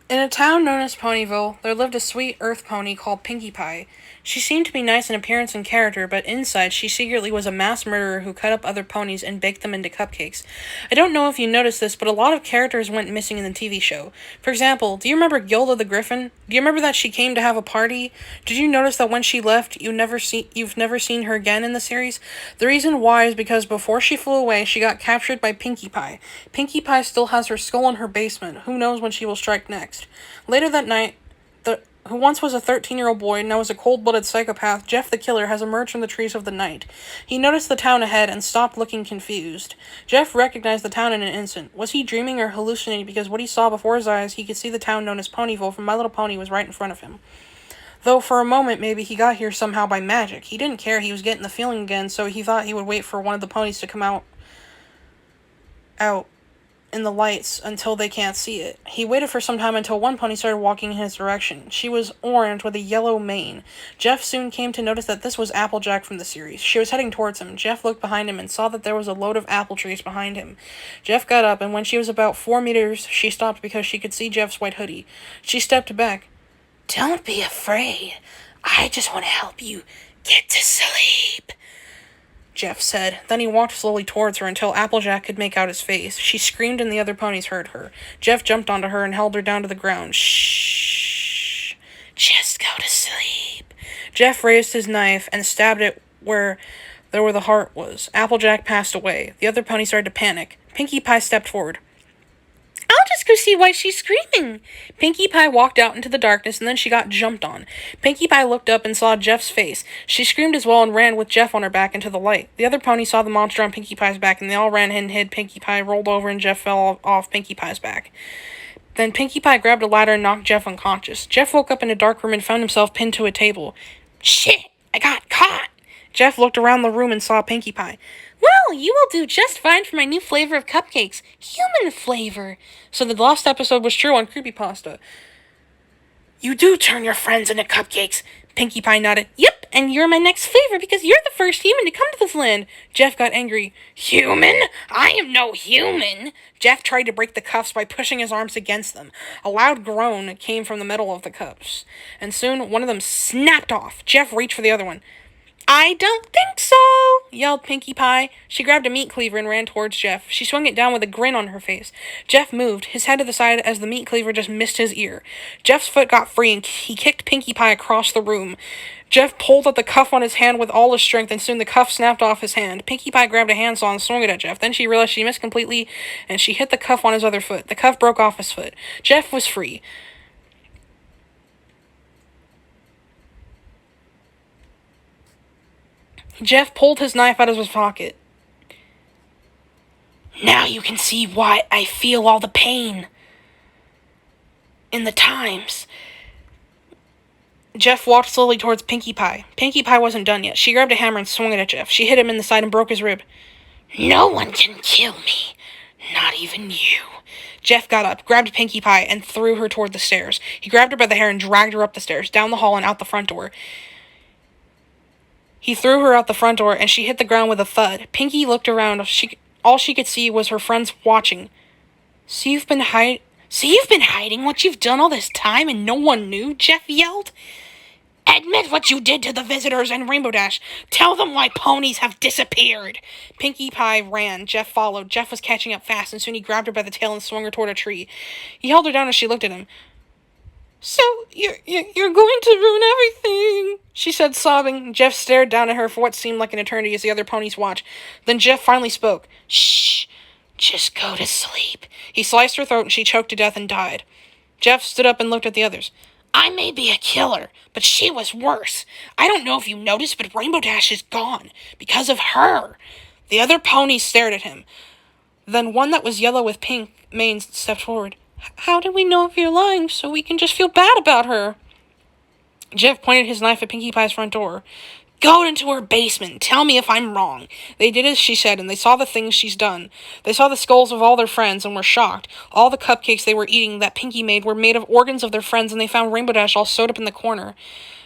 In a town known as Ponyville, there lived a sweet earth pony called Pinkie Pie. She seemed to be nice in appearance and character, but inside she secretly was a mass murderer who cut up other ponies and baked them into cupcakes. I don't know if you noticed this, but a lot of characters went missing in the TV show. For example, do you remember Gilda the Griffin? Do you remember that she came to have a party? Did you notice that when she left, you've never seen her again in the series? The reason why is because before she flew away, she got captured by Pinkie Pie. Pinkie Pie still has her skull in her basement. Who knows when she will strike next? Later that night, who once was a 13-year-old boy, now is a cold-blooded psychopath, Jeff the Killer has emerged from the trees of the night. He noticed the town ahead and stopped looking confused. Jeff recognized the town in an instant. Was he dreaming or hallucinating because what he saw before his eyes, he could see the town known as Ponyville from My Little Pony was right in front of him. Though for a moment maybe he got here somehow by magic. He didn't care, he was getting the feeling again, so he thought he would wait for one of the ponies to come out in the lights until they can't see it. He waited for some time until one pony started walking in his direction. She was orange with a yellow mane. Jeff soon came to notice that this was Applejack from the series. She was heading towards him. Jeff looked behind him and saw that there was a load of apple trees behind him. Jeff got up, and when she was about 4 meters, she stopped because she could see Jeff's white hoodie. She stepped back. "Don't be afraid. I just want to help you get to sleep," Jeff said. Then he walked slowly towards her until Applejack could make out his face. She screamed and the other ponies heard her. Jeff jumped onto her and held her down to the ground. "Shh. Just go to sleep." Jeff raised his knife and stabbed it where the heart was. Applejack passed away. The other pony started to panic. Pinkie Pie stepped forward. "I'll just go see why she's screaming." Pinkie Pie walked out into the darkness, and then she got jumped on. Pinkie Pie looked up and saw Jeff's face. She screamed as well and ran with Jeff on her back into the light. The other pony saw the monster on Pinkie Pie's back, and they all ran and hid. Pinkie Pie rolled over, and Jeff fell off Pinkie Pie's back. Then Pinkie Pie grabbed a ladder and knocked Jeff unconscious. Jeff woke up in a dark room and found himself pinned to a table. "Shit! I got caught!" Jeff looked around the room and saw Pinkie Pie. "Well, you will do just fine for my new flavor of cupcakes. Human flavor." So the last episode was true on Creepypasta. "You do turn your friends into cupcakes." Pinkie Pie nodded. "Yep, and you're my next favorite because you're the first human to come to this land." Jeff got angry. "Human? I am no human." Jeff tried to break the cuffs by pushing his arms against them. A loud groan came from the middle of the cuffs, and soon one of them snapped off. Jeff reached for the other one. "I don't think so," yelled Pinkie Pie. She grabbed a meat cleaver and ran towards Jeff. She swung it down with a grin on her face. Jeff moved, his head to the side as the meat cleaver just missed his ear. Jeff's foot got free and he kicked Pinkie Pie across the room. Jeff pulled at the cuff on his hand with all his strength, and soon the cuff snapped off his hand. Pinkie Pie grabbed a handsaw and swung it at Jeff. Then she realized she missed completely, and she hit the cuff on his other foot. The cuff broke off his foot. Jeff was free. Jeff pulled his knife out of his pocket. "Now you can see why I feel all the pain in the times." Jeff walked slowly towards Pinkie Pie. Pinkie Pie wasn't done yet. She grabbed a hammer and swung it at Jeff. She hit him in the side and broke his rib. "No one can kill me. Not even you." Jeff got up, grabbed Pinkie Pie, and threw her toward the stairs. He grabbed her by the hair and dragged her up the stairs, down the hall, and out the front door. He threw her out the front door, and she hit the ground with a thud. Pinkie looked around. All she could see was her friends watching. So you've been hiding what you've done all this time and no one knew?" Jeff yelled. "Admit what you did to the visitors and Rainbow Dash. Tell them why ponies have disappeared." Pinkie Pie ran. Jeff followed. Jeff was catching up fast, and soon he grabbed her by the tail and swung her toward a tree. He held her down as she looked at him. "So, you're going to ruin everything," she said, sobbing. Jeff stared down at her for what seemed like an eternity as the other ponies watched. Then Jeff finally spoke. "Shh, just go to sleep." He sliced her throat and she choked to death and died. Jeff stood up and looked at the others. "I may be a killer, but she was worse. I don't know if you noticed, but Rainbow Dash is gone. Because of her." The other ponies stared at him. Then one that was yellow with pink mane stepped forward. "How do we know if you're lying so we can just feel bad about her?" Jeff pointed his knife at Pinkie Pie's front door. "Go into her basement and tell me if I'm wrong." They did as she said, and they saw the things she's done. They saw the skulls of all their friends and were shocked. All the cupcakes they were eating that Pinkie made were made of organs of their friends, and they found Rainbow Dash all sewed up in the corner.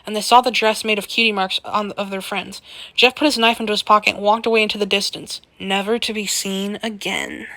And they saw the dress made of cutie marks of their friends. Jeff put his knife into his pocket and walked away into the distance, never to be seen again.